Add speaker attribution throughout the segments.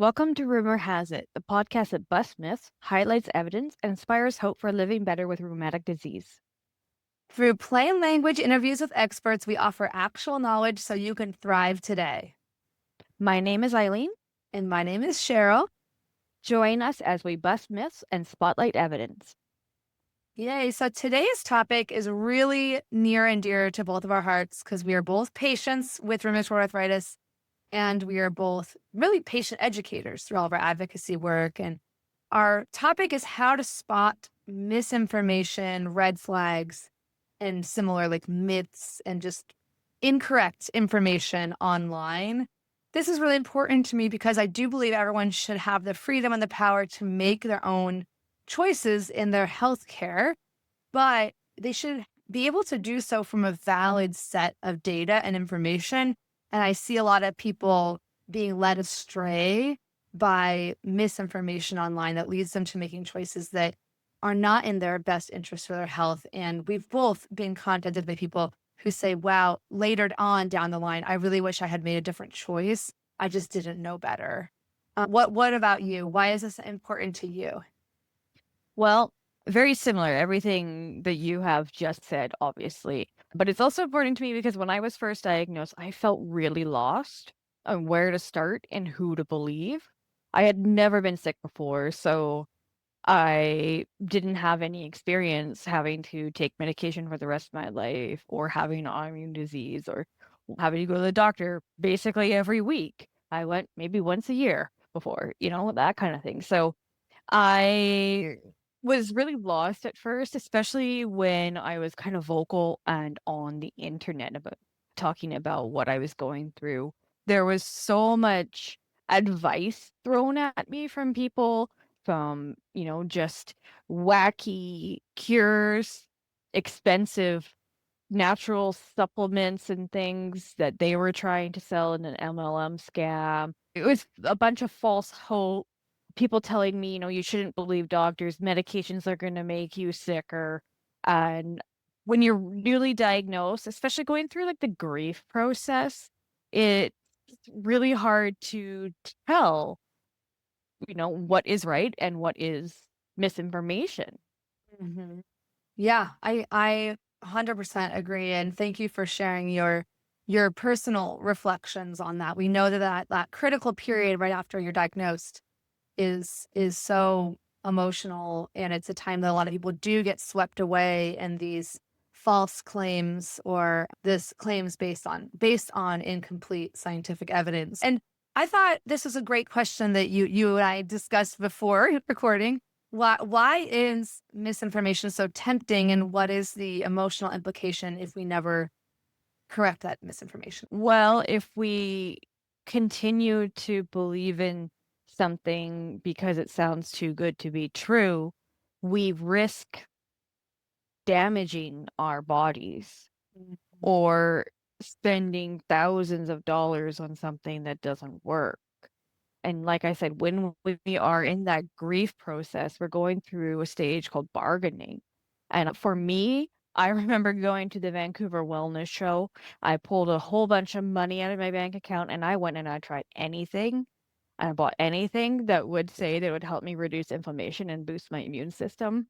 Speaker 1: Welcome to Rheumer Has It, the podcast that busts myths, highlights evidence, and inspires hope for living better with rheumatic disease.
Speaker 2: Through plain language interviews with experts, we offer actual knowledge so you can thrive today.
Speaker 1: My name is Eileen.
Speaker 2: And my name is Cheryl.
Speaker 1: Join us as we bust myths and spotlight evidence.
Speaker 2: Yay. So today's topic is really near and dear to both of our hearts because we are both patients with rheumatoid arthritis and we are both really patient educators through all of our advocacy work. And our topic is how to spot misinformation, red flags, and similar like myths and just incorrect information online. This is really important to me because I do believe everyone should have the freedom and the power to make their own choices in their healthcare, but they should be able to do so from a valid set of data and information. And I see a lot of people being led astray by misinformation online that leads them to making choices that are not in their best interest for their health. And we've both been contacted by people who say, wow, later on down the line, I really wish I had made a different choice. I just didn't know better. What about you? Why is this important to you?
Speaker 1: Well, very similar, everything that you have just said, obviously. But it's also important to me because when I was first diagnosed, I felt really lost on where to start and who to believe. I had never been sick before, so I didn't have any experience having to take medication for the rest of my life or having an autoimmune disease or having to go to the doctor basically every week. I went maybe once a year before, that kind of thing. So I was really lost at first, especially when I was kind of vocal and on the internet about talking about what I was going through. There was so much advice thrown at me from people from, just wacky cures, expensive natural supplements and things that they were trying to sell in an MLM scam. It was a bunch of false hope. People telling me, you shouldn't believe doctors, medications are going to make you sicker. And when you're newly diagnosed, especially going through like the grief process, it's really hard to tell, what is right and what is misinformation.
Speaker 2: Mhm. Yeah, I 100% agree, and thank you for sharing your personal reflections on that. We know that critical period right after you're diagnosed is so emotional, and it's a time that a lot of people do get swept away in these false claims or this claims based on incomplete scientific evidence. And I thought this was a great question that you and I discussed before recording. Why is misinformation so tempting, and what is the emotional implication if we never correct that misinformation?
Speaker 1: Well, if we continue to believe in something because it sounds too good to be true, we risk damaging our bodies
Speaker 2: Mhm.
Speaker 1: or spending thousands of dollars on something that doesn't work. And like I said, when we are in that grief process, we're going through a stage called bargaining. And for me, I remember going to the Vancouver Wellness Show. I pulled a whole bunch of money out of my bank account and I went and I tried anything. And I bought anything that would say that it would help me reduce inflammation and boost my immune system.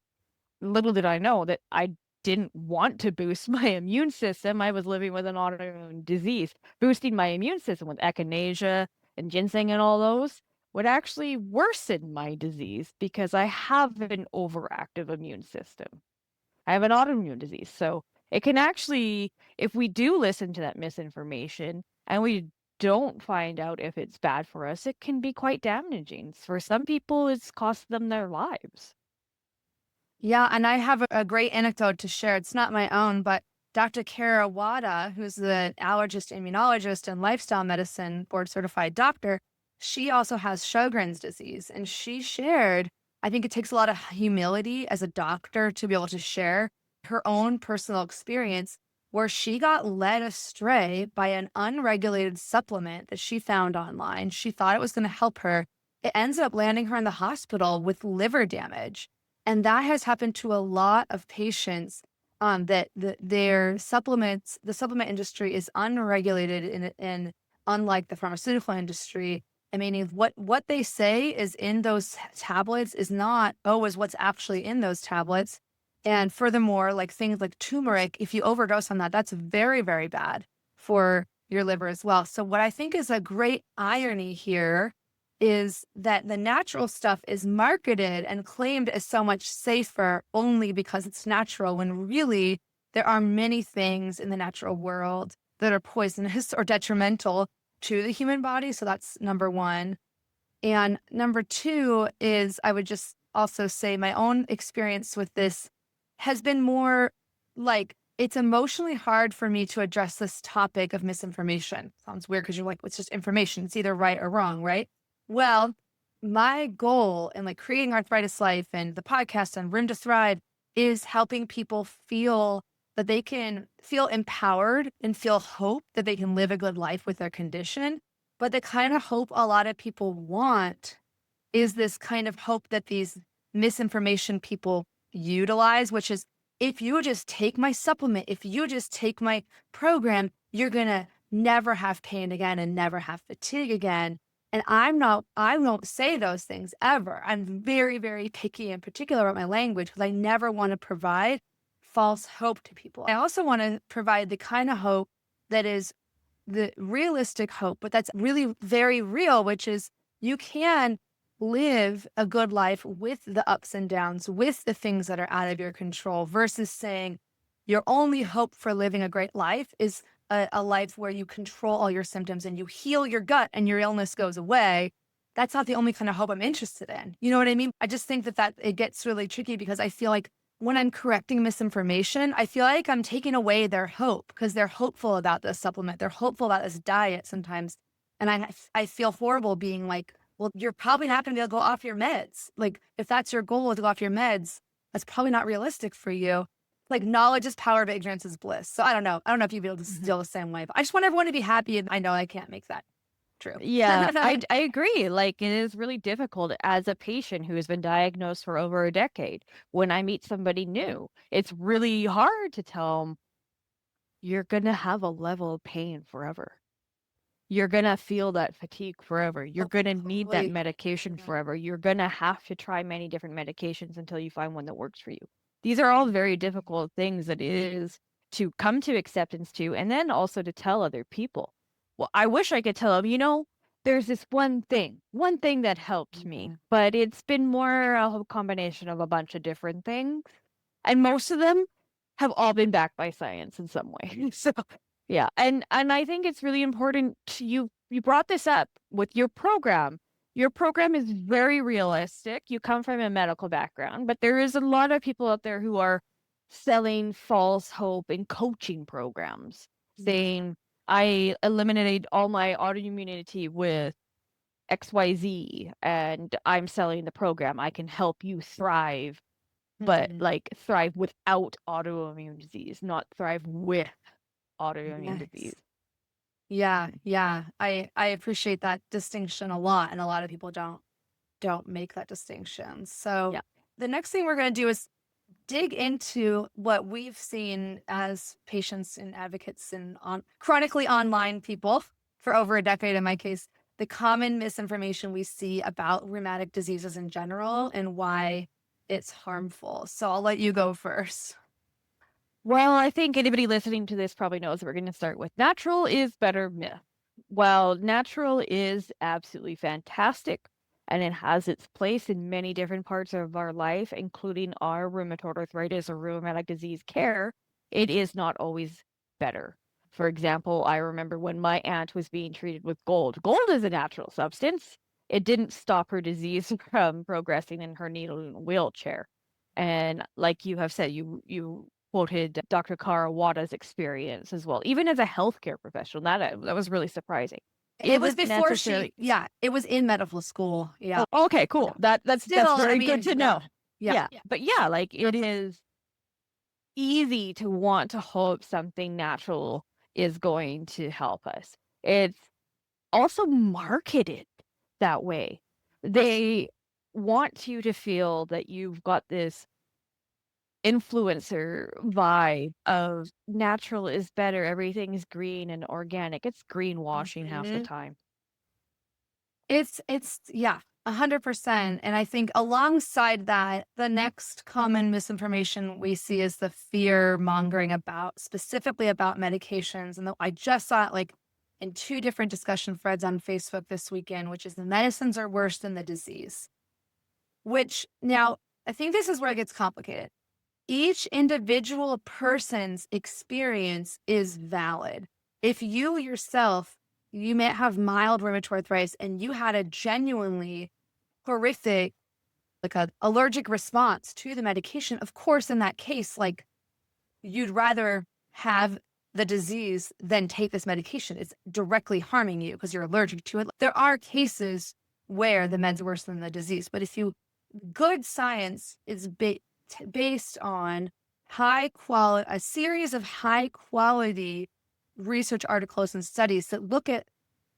Speaker 1: Little did I know that I didn't want to boost my immune system. I was living with an autoimmune disease. Boosting my immune system with echinacea and ginseng and all those would actually worsen my disease because I have an overactive immune system. I have an autoimmune disease. So it can actually, if we do listen to that misinformation and we don't find out if it's bad for us, it can be quite damaging. For some people, it's cost them their lives.
Speaker 2: Yeah, and I have a great anecdote to share. It's not my own, but Dr. Kara Wada, who's the allergist, immunologist, and lifestyle medicine board certified doctor, she also has Sjogren's disease. And she shared, I think it takes a lot of humility as a doctor to be able to share her own personal experience where she got led astray by an unregulated supplement that she found online. She thought it was going to help her. It ends up landing her in the hospital with liver damage, and that has happened to a lot of patients, that their supplements, the supplement industry is unregulated and unlike the pharmaceutical industry, I mean, if what they say is in those tablets is not always what's actually in those tablets. And furthermore, like things like turmeric, if you overdose on that, that's very, very bad for your liver as well. So what I think is a great irony here is that the natural stuff is marketed and claimed as so much safer only because it's natural, when really there are many things in the natural world that are poisonous or detrimental to the human body. So that's number one. And number two is, I would just also say my own experience with this has been more like, it's emotionally hard for me to address this topic of misinformation. Sounds weird because you're like, it's just information. It's either right or wrong, right? Well, my goal in like creating Arthritis Life and the podcast and Room to Thrive is helping people feel that they can feel empowered and feel hope that they can live a good life with their condition. But the kind of hope a lot of people want is this kind of hope that these misinformation people utilize, which is, if you just take my supplement, if you just take my program, you're going to never have pain again and never have fatigue again. And I won't say those things ever. I'm very, very picky and particular about my language because I never want to provide false hope to people. I also want to provide the kind of hope that is the realistic hope, but that's really very real, which is you can live a good life with the ups and downs, with the things that are out of your control, versus saying your only hope for living a great life is a life where you control all your symptoms and you heal your gut and your illness goes away. That's not the only kind of hope I'm interested in. You know what I mean? I just think that it gets really tricky because I feel like when I'm correcting misinformation, I feel like I'm taking away their hope because they're hopeful about this supplement. They're hopeful about this diet sometimes. And I feel horrible being like, well, you're probably not going to be able to go off your meds. Like, if that's your goal to go off your meds, that's probably not realistic for you. Like, knowledge is power, but ignorance is bliss. So I don't know. I don't know if you'd be able to feel the same way, but I just want everyone to be happy. And I know I can't make that true.
Speaker 1: Yeah, I agree. Like, it is really difficult as a patient who has been diagnosed for over a decade. When I meet somebody new, it's really hard to tell them you're gonna have a level of pain forever. You're gonna feel that fatigue forever. You're
Speaker 2: Oh,
Speaker 1: gonna need that
Speaker 2: totally.
Speaker 1: medication
Speaker 2: Yeah.
Speaker 1: forever. You're gonna have to try many different medications until you find one that works for you. These are all very difficult things that it is to come to acceptance to, and then also to tell other people. Well, I wish I could tell them, there's this one thing that helped me,
Speaker 2: Yeah.
Speaker 1: but it's been more of a combination of a bunch of different things. And most of them have all been backed by science in some way. So yeah, and I think it's really important you brought this up with your program. Your program is very realistic. You come from a medical background, but there is a lot of people out there who are selling false hope in coaching programs, saying I eliminated all my autoimmunity with XYZ and I'm selling the program. I can help you thrive, but
Speaker 2: Mhm.
Speaker 1: like thrive without autoimmune disease, not thrive with autoimmune disease.
Speaker 2: Nice. Yeah, yeah. I appreciate that distinction a lot, and a lot of people don't make that distinction. So
Speaker 1: Yeah.
Speaker 2: the next thing we're going to do is dig into what we've seen as patients and advocates and on chronically online people for over a decade in my case, the common misinformation we see about rheumatic diseases in general and why it's harmful. So I'll let you go first.
Speaker 1: Well, I think anybody listening to this probably knows we're going to start with natural is better myth. Well, natural is absolutely fantastic and it has its place in many different parts of our life, including our rheumatoid arthritis or rheumatic disease care. It is not always better. For example, I remember when my aunt was being treated with gold. Gold is a natural substance. It didn't stop her disease from progressing in her needle in a wheelchair. And like you have said, you quoted Dr. Karawada's experience as well, even as a healthcare professional. That was really surprising.
Speaker 2: It
Speaker 1: It
Speaker 2: was
Speaker 1: was
Speaker 2: before
Speaker 1: necessarily
Speaker 2: it was in medical school. Yeah.
Speaker 1: okay, cool.
Speaker 2: Yeah.
Speaker 1: That's
Speaker 2: Still, I
Speaker 1: very good
Speaker 2: mean,
Speaker 1: to
Speaker 2: yeah.
Speaker 1: know.
Speaker 2: Yeah.
Speaker 1: Yeah, but yeah, like it is easy to want to hope something natural is going to help us. It's also marketed that way. They want you to feel that you've got this influencer vibe of natural is better, everything is green and organic. It's greenwashing half the
Speaker 2: Mhm.
Speaker 1: time.
Speaker 2: Yeah, 100%. And I think alongside that, the next common misinformation we see is the fear mongering about, specifically about medications. And I just saw it like in two different discussion threads on Facebook this weekend, which is the medicines are worse than the disease, which now I think this is where it gets complicated. Each individual person's experience is valid. If you yourself, you may have mild rheumatoid arthritis and you had a genuinely horrific, like a allergic response to the medication, of course, in that case, like you'd rather have the disease than take this medication. It's directly harming you because you're allergic to it. There are cases where the med's worse than the disease, but if you good science is based on high quality, a series of high quality research articles and studies that look at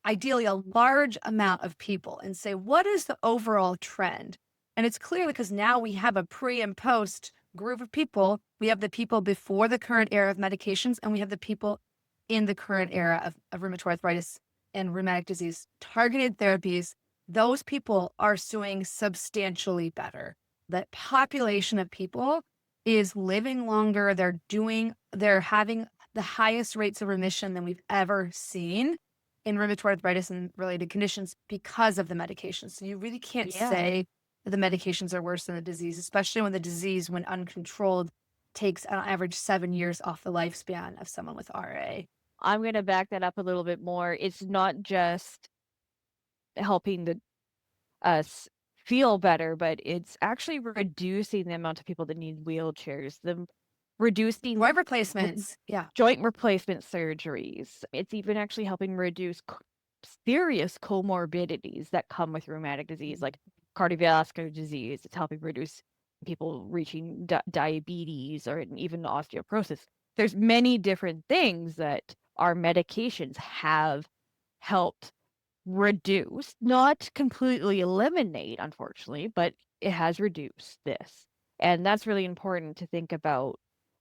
Speaker 2: ideally a large amount of people and say, what is the overall trend? And it's clear because now we have a pre and post group of people. We have the people before the current era of medications, and we have the people in the current era of rheumatoid arthritis and rheumatic disease. Targeted therapies, those people are doing substantially better. That population of people is living longer. They're having the highest rates of remission than we've ever seen in rheumatoid arthritis and related conditions because of the medications. So you really can't
Speaker 1: Yeah.
Speaker 2: say that the medications are worse than the disease, especially when the disease, when uncontrolled, takes on average 7 years off the lifespan of someone with RA.
Speaker 1: I'm gonna back that up a little bit more. It's not just helping us feel better, but it's actually reducing the amount of people that need wheelchairs, the reducing
Speaker 2: Joint replacements, yeah.
Speaker 1: joint replacement surgeries. It's even actually helping reduce serious comorbidities that come with rheumatic disease, like cardiovascular disease. It's helping reduce people reaching diabetes or even osteoporosis. There's many different things that our medications have helped reduce, not completely eliminate, unfortunately, but it has reduced this. And that's really important to think about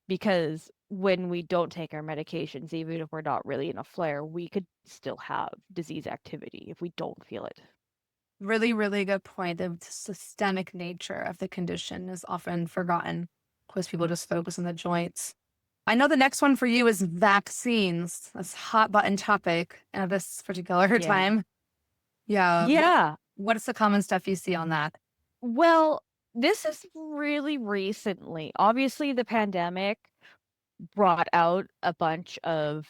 Speaker 1: because when we don't take our medications, even if we're not really in a flare, we could still have disease activity if we don't feel it.
Speaker 2: Really, really good point. The systemic nature of the condition is often forgotten because people just focus on the joints. I know the next one for you is vaccines. That's a hot button topic at this particular
Speaker 1: Yeah.
Speaker 2: time. Yeah.
Speaker 1: Yeah.
Speaker 2: What is the common stuff you see on that?
Speaker 1: Well, this is really recently. Obviously, the pandemic brought out a bunch of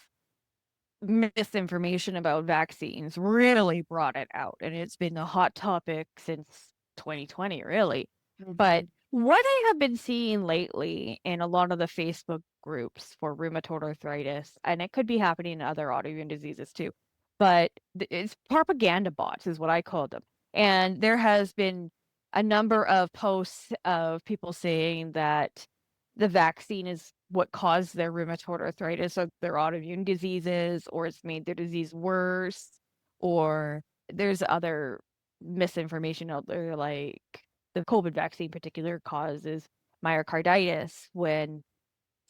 Speaker 1: misinformation about vaccines, really brought it out. And it's been a hot topic since 2020, really. But
Speaker 2: Mhm.
Speaker 1: what I have been seeing lately in a lot of the Facebook groups for rheumatoid arthritis, and it could be happening in other autoimmune diseases too, but it's propaganda bots, is what I call them. And there has been a number of posts of people saying that the vaccine is what caused their rheumatoid arthritis or their autoimmune diseases, or it's made their disease worse, or there's other misinformation out there like the COVID vaccine in particular causes myocarditis when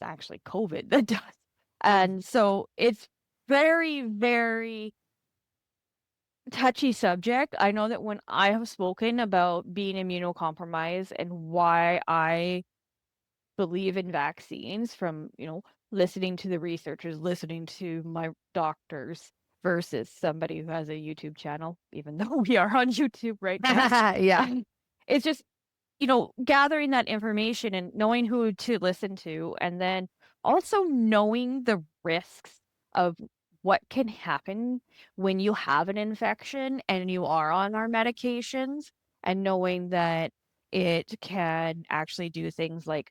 Speaker 1: it's actually COVID that does.
Speaker 2: Mm.
Speaker 1: And so it's very, very touchy subject. I know that when I have spoken about being immunocompromised and why I believe in vaccines from, listening to the researchers, listening to my doctors versus somebody who has a YouTube channel, even though we are on YouTube right now.
Speaker 2: Yeah.
Speaker 1: It's just, gathering that information and knowing who to listen to, and then also knowing the risks of what can happen when you have an infection and you are on our medications, and knowing that it can actually do things like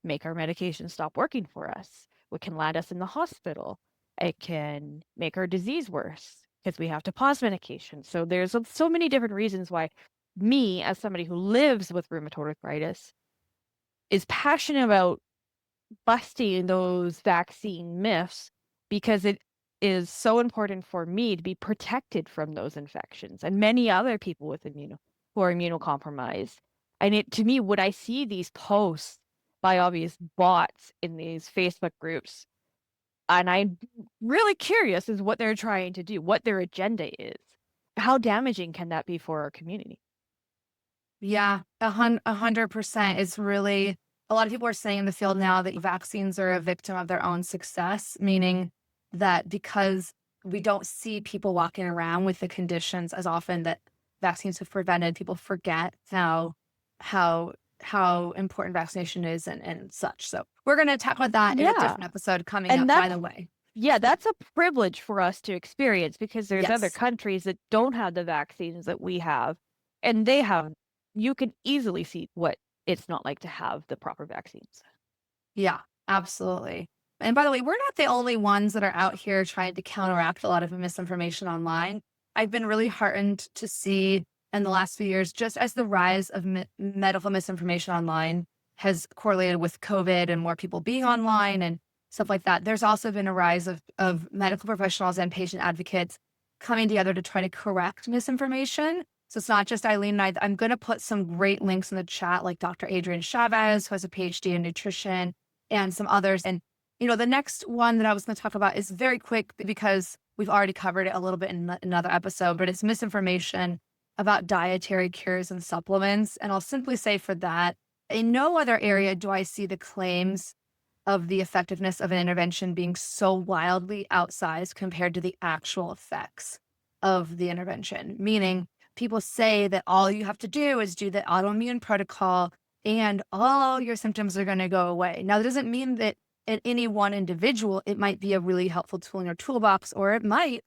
Speaker 1: make our medication stop working for us. It can land us in the hospital. It can make our disease worse because we have to pause medication. So there's so many different reasons why me, as somebody who lives with rheumatoid arthritis, is passionate about busting those vaccine myths because it is so important for me to be protected from those infections and many other people with who are immunocompromised. And it to me, when I see these posts by obvious bots in these Facebook groups, and I'm really curious as what they're trying to do, what their agenda is. how damaging can that be for our community?
Speaker 2: Yeah, 100%. It's really a lot of people are saying in the field now that vaccines are a victim of their own success, meaning that because we don't see people walking around with the conditions as often that vaccines have prevented, people forget how how important vaccination is and such. So we're going to talk about that in a
Speaker 1: Yeah.
Speaker 2: different episode coming
Speaker 1: And
Speaker 2: up, by
Speaker 1: that's,
Speaker 2: the way.
Speaker 1: yeah, that's a privilege for us to experience because there's other
Speaker 2: Yes.
Speaker 1: countries that don't have the vaccines that we have, and they have, you can easily see what it's not like to have the proper vaccines.
Speaker 2: Yeah, absolutely. And by the way, we're not the only ones that are out here trying to counteract a lot of misinformation online. I've been really heartened to see in the last few years, just as the rise of medical misinformation online has correlated with COVID and more people being online and stuff like that, there's also been a rise of medical professionals and patient advocates coming together to try to correct misinformation. So it's not just Eileen and I. I'm going to put some great links in the chat, like Dr. Adrian Chavez, who has a PhD in nutrition, and some others. And, the next one that I was going to talk about is very quick because we've already covered it a little bit in another episode, but it's misinformation about dietary cures and supplements. And I'll simply say for that, in no other area do I see the claims of the effectiveness of an intervention being so wildly outsized compared to the actual effects of the intervention. Meaning, people say that all you have to do is do the autoimmune protocol and all your symptoms are going to go away. Now, that doesn't mean that in any one individual, it might be a really helpful tool in your toolbox, or it might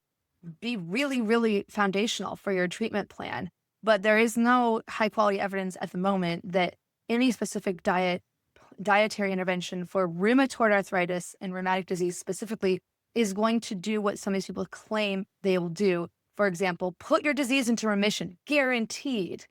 Speaker 2: be really, really foundational for your treatment plan. But there is no high quality evidence at the moment that any specific dietary intervention for rheumatoid arthritis and rheumatic disease specifically is going to do what some of these people claim they will do. For example, put your disease into remission, guaranteed.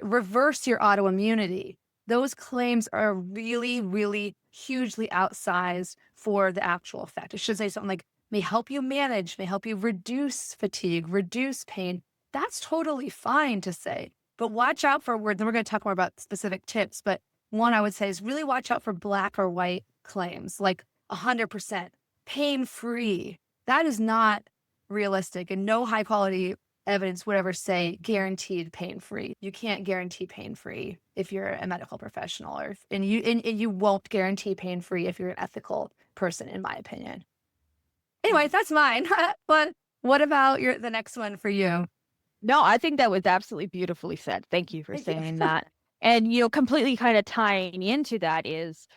Speaker 2: Reverse your autoimmunity. Those claims are really, really hugely outsized for the actual effect. It should say something like, may help you manage, may help you reduce fatigue, reduce pain. That's totally fine to say. But watch out for words. Then we're going to talk more about specific tips. But one I would say is really watch out for black or white claims, like 100% pain free. That is not realistic, and no high quality evidence would ever say guaranteed pain free. You can't guarantee pain free if you're a medical professional, and you won't guarantee pain free if you're an ethical person, in my opinion. Anyway, that's mine. But what about the next one for you?
Speaker 1: No, I think that was absolutely beautifully said. Thank you for
Speaker 2: Thank you.
Speaker 1: saying that. And, completely kind of tying into that is,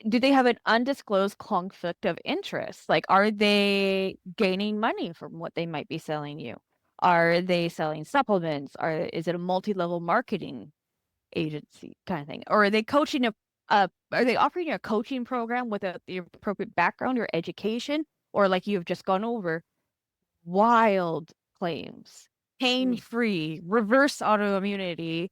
Speaker 1: do they have an undisclosed conflict of interest? Like, are they gaining money from what they might be selling you? Are they selling supplements? Is it a multi-level marketing agency kind of thing? Or are they are they offering you a coaching program without the appropriate background or education? Or like you've just gone over, wild claims, pain-free, reverse autoimmunity.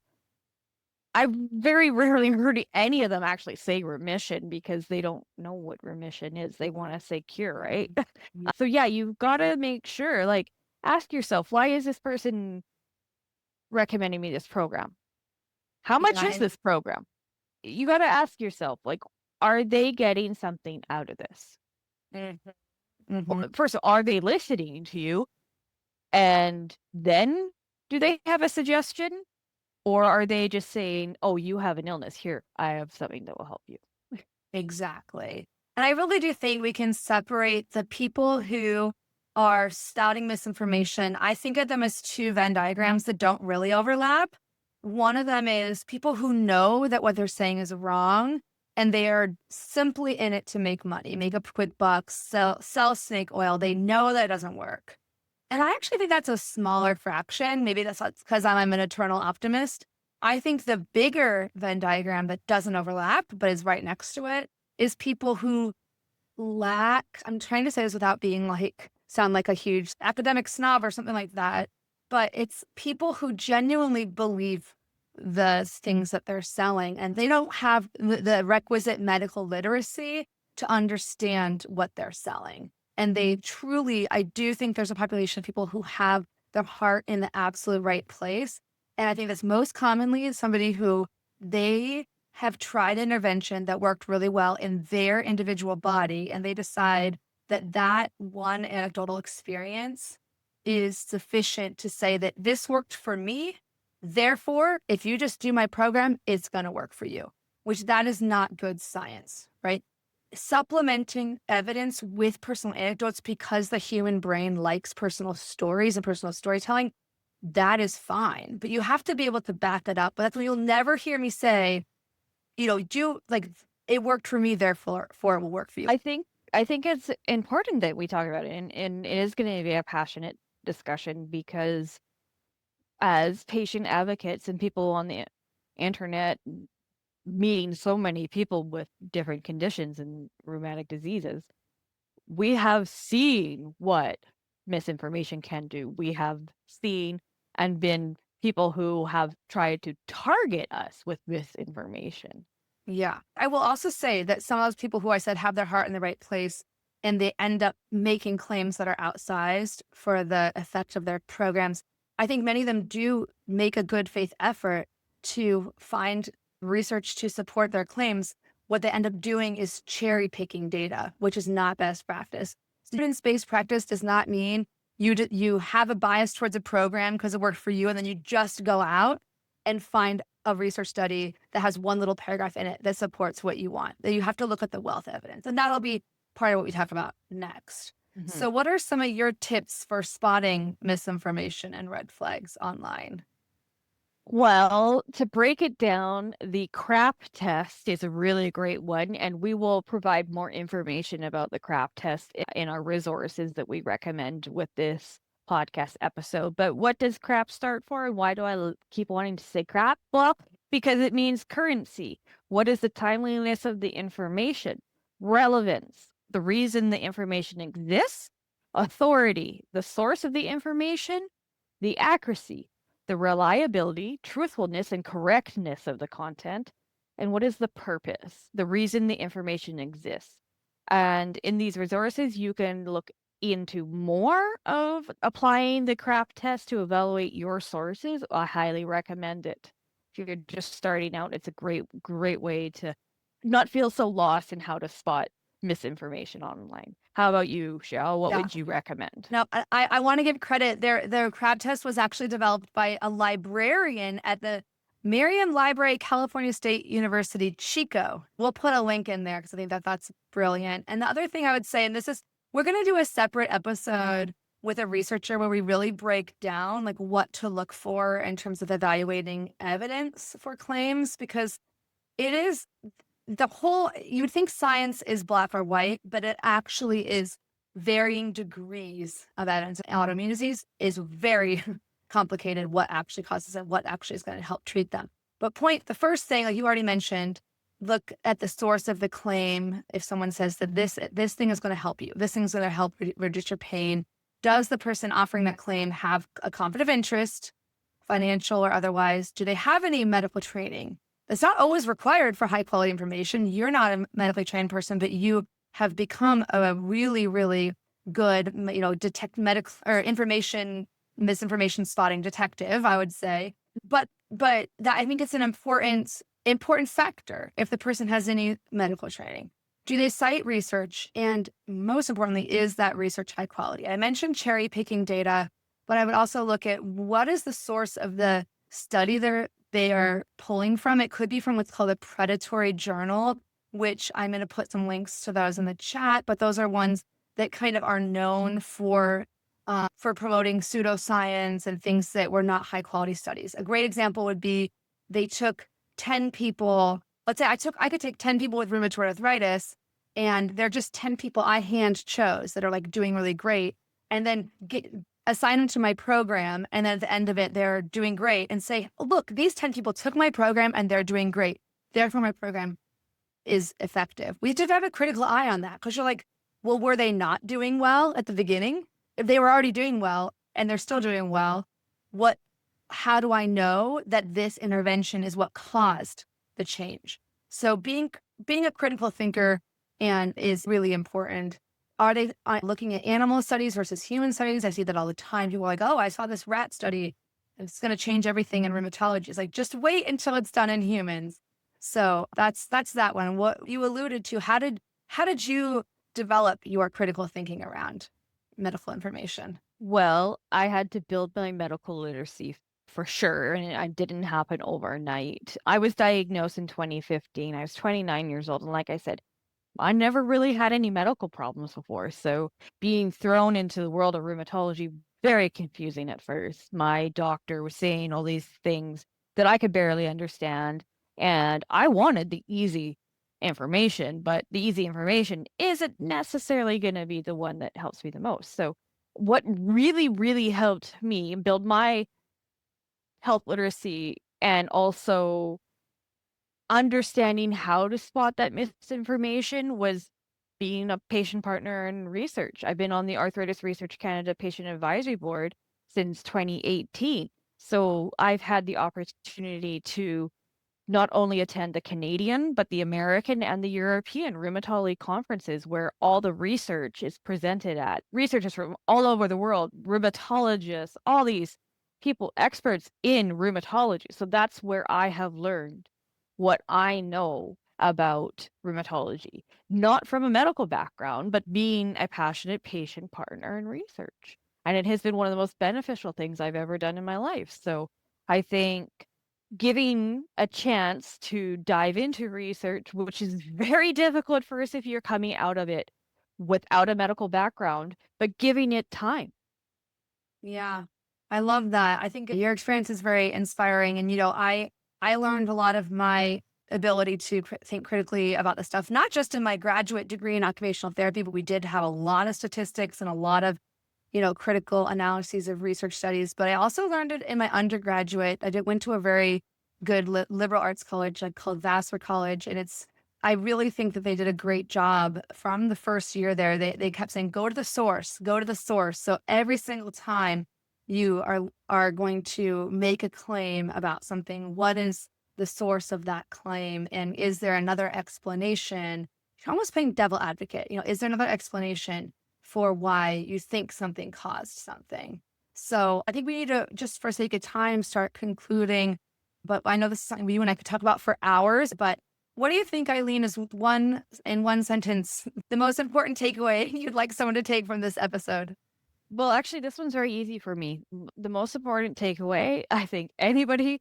Speaker 1: I've very rarely heard any of them actually say remission because they don't know what remission is. They want to say cure, right? So yeah, you've got to make sure, like, ask yourself, why is this person recommending me this program? How much is
Speaker 2: Yeah.
Speaker 1: this program? You got to ask yourself, like, are they getting something out of this?
Speaker 2: Mhm.
Speaker 1: First, are they listening to you? And then do they have a suggestion? Or are they just saying, oh, you have an illness. Here, I have something that will help you.
Speaker 2: Exactly. And I really do think we can separate the people who are spouting misinformation. I think of them as two Venn diagrams that don't really overlap. One of them is people who know that what they're saying is wrong and they are simply in it to make money, make a quick buck, sell snake oil. They know that it doesn't work. And I actually think that's a smaller fraction. Maybe that's because I'm an eternal optimist. I think the bigger Venn diagram that doesn't overlap, but is right next to it, is people who lack, I'm trying to say this without being like, sound like a huge academic snob or something like that, but it's people who genuinely believe the things that they're selling and they don't have the requisite medical literacy to understand what they're selling. And they truly, I do think there's a population of people who have their heart in the absolute right place. And I think that's most commonly somebody who they have tried intervention that worked really well in their individual body, and they decide that that one anecdotal experience is sufficient to say that this worked for me. Therefore, if you just do my program, it's going to work for you, which that is not good science, right? Supplementing evidence with personal anecdotes because the human brain likes personal stories and personal storytelling, that is fine. But you have to be able to back that up. But that's when you'll never hear me say, do like it worked for me, therefore it will work for you.
Speaker 1: I think it's important that we talk about it, and it is going to be a passionate discussion because as patient advocates and people on the internet meeting so many people with different conditions and rheumatic diseases, we have seen what misinformation can do. We have seen and been people who have tried to target us with misinformation.
Speaker 2: Yeah. I will also say that some of those people who I said have their heart in the right place and they end up making claims that are outsized for the effect of their programs, I think many of them do make a good faith effort to find research to support their claims. What they end up doing is cherry picking data, which is not best practice. Evidence-based practice does not mean you have a bias towards a program because it worked for you, and then you just go out and find a research study that has one little paragraph in it that supports what you want. That you have to look at the wealth of evidence, and that'll be part of what we talk about next.
Speaker 1: Mhm.
Speaker 2: So, what are some of your tips for spotting misinformation and red flags online?
Speaker 1: Well, to break it down, the CRAAP test is a really great one, and we will provide more information about the CRAAP test in our resources that we recommend with this podcast episode. But what does CRAAP start for, and why do I keep wanting to say CRAAP? Well, because it means currency. What is the timeliness of the information? Relevance, the reason the information exists. Authority, the source of the information. The accuracy, the reliability, truthfulness, and correctness of the content. And what is the purpose, the reason the information exists? And in these resources, you can look into more of applying the CRAAP test to evaluate your sources. I highly recommend it. If you're just starting out, it's a great way to not feel so lost in how to spot misinformation online. How about you, Cheryl? What
Speaker 2: Yeah.
Speaker 1: would you recommend?
Speaker 2: Now, I want to give credit. Their crab test was actually developed by a librarian at the Merriam Library, California State University, Chico. We'll put a link in there because I think that that's brilliant. And the other thing I would say, and this is, we're going to do a separate episode with a researcher where we really break down like what to look for in terms of evaluating evidence for claims, because it is the whole, you would think science is black or white, but it actually is varying degrees of evidence. Autoimmune disease is very complicated, what actually causes it, what actually is going to help treat them. But the first thing, like you already mentioned, look at the source of the claim. If someone says that this thing is going to help you, this thing is going to help reduce your pain, does the person offering that claim have a conflict of interest, financial or otherwise? Do they have any medical training? It's not always required for high quality information. You're not a medically trained person, but you have become a really, really good, detect medical or misinformation spotting detective, I would say. But that, I think it's an important factor if the person has any medical training. Do they cite research? And most importantly, is that research high quality? I mentioned cherry picking data, but I would also look at what is the source of the study they are pulling from. It could be from what's called a predatory journal, which I'm going to put some links to those in the chat, but those are ones that kind of are known for promoting pseudoscience and things that were not high quality studies. A great example would be they took 10 people. Let's say I could take 10 people with rheumatoid arthritis, and they're just 10 people I hand chose that are like doing really great, and then assign them to my program. And then at the end of it, they're doing great, and say, oh, look, these 10 people took my program and they're doing great. Therefore, my program is effective. We have to have a critical eye on that, because you're like, well, were they not doing well at the beginning? If they were already doing well and they're still doing well, how do I know that this intervention is what caused the change? So being a critical thinker is really important. Are they looking at animal studies versus human studies? I see that all the time. People are like, oh, I saw this rat study. It's going to change everything in rheumatology. It's like, just wait until it's done in humans. So that's that one. What you alluded to, how did you develop your critical thinking around medical information?
Speaker 1: Well, I had to build my medical literacy for sure, and it didn't happen overnight. I was diagnosed in 2015. I was 29 years old, and like I said, I never really had any medical problems before. So being thrown into the world of rheumatology, very confusing at first. My doctor was saying all these things that I could barely understand. And I wanted the easy information, but the easy information isn't necessarily going to be the one that helps me the most. So what really, really helped me build my health literacy and also understanding how to spot that misinformation was being a patient partner in research. I've been on the Arthritis Research Canada Patient Advisory Board since 2018. So I've had the opportunity to not only attend the Canadian, but the American and the European rheumatology conferences where all the research is presented at. Researchers from all over the world, rheumatologists, all these people, experts in rheumatology. So that's where I have learned what I know about rheumatology, not from a medical background, but being a passionate patient partner in research. And it has been one of the most beneficial things I've ever done in my life. So I think giving a chance to dive into research, which is very difficult first if you're coming out of it without a medical background, but giving it time.
Speaker 2: Yeah. I love that. I think your experience is very inspiring. And, I learned a lot of my ability to think critically about this stuff, not just in my graduate degree in occupational therapy, but we did have a lot of statistics and a lot of, critical analyses of research studies. But I also learned it in my undergraduate. Went to a very good liberal arts college called Vassar College. And I really think that they did a great job from the first year there. They kept saying, go to the source, go to the source. So every single time you are going to make a claim about something, what is the source of that claim? And is there another explanation? You're almost playing devil advocate. Is there another explanation for why you think something caused something? So I think we need to, just for sake of time, start concluding. But I know this is something you and I could talk about for hours, but what do you think, Eileen, is in one sentence, the most important takeaway you'd like someone to take from this episode?
Speaker 1: Well, actually, this one's very easy for me. The most important takeaway I think anybody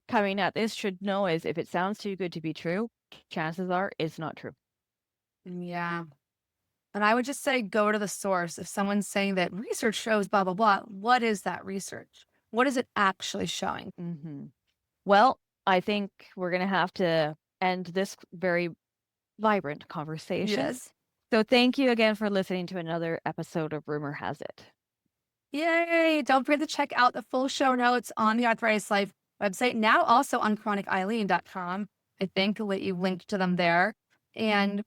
Speaker 1: coming at this should know is if it sounds too good to be true, chances are it's not true.
Speaker 2: Yeah. And I would just say go to the source. If someone's saying that research shows blah, blah, blah, what is that research? What is it actually showing?
Speaker 1: Hmm. Well, I think we're going to have to end this very vibrant conversation.
Speaker 2: Yes.
Speaker 1: So thank you again for listening to another episode of Rumor Has It.
Speaker 2: Yay. Don't forget to check out the full show notes on the Arthritis Life website, now also on chroniceileen.com. I think you linked to them there. And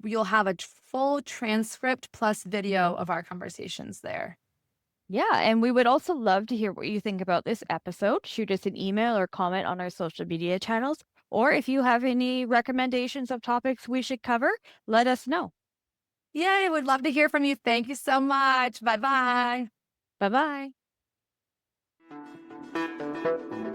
Speaker 2: you'll have a full transcript plus video of our conversations there.
Speaker 1: Yeah, and we would also love to hear what you think about this episode. Shoot us an email or comment on our social media channels. Or if you have any recommendations of topics we should cover, let us know.
Speaker 2: Yay. Would love to hear from you. Thank you so much. Bye bye.
Speaker 1: Bye bye.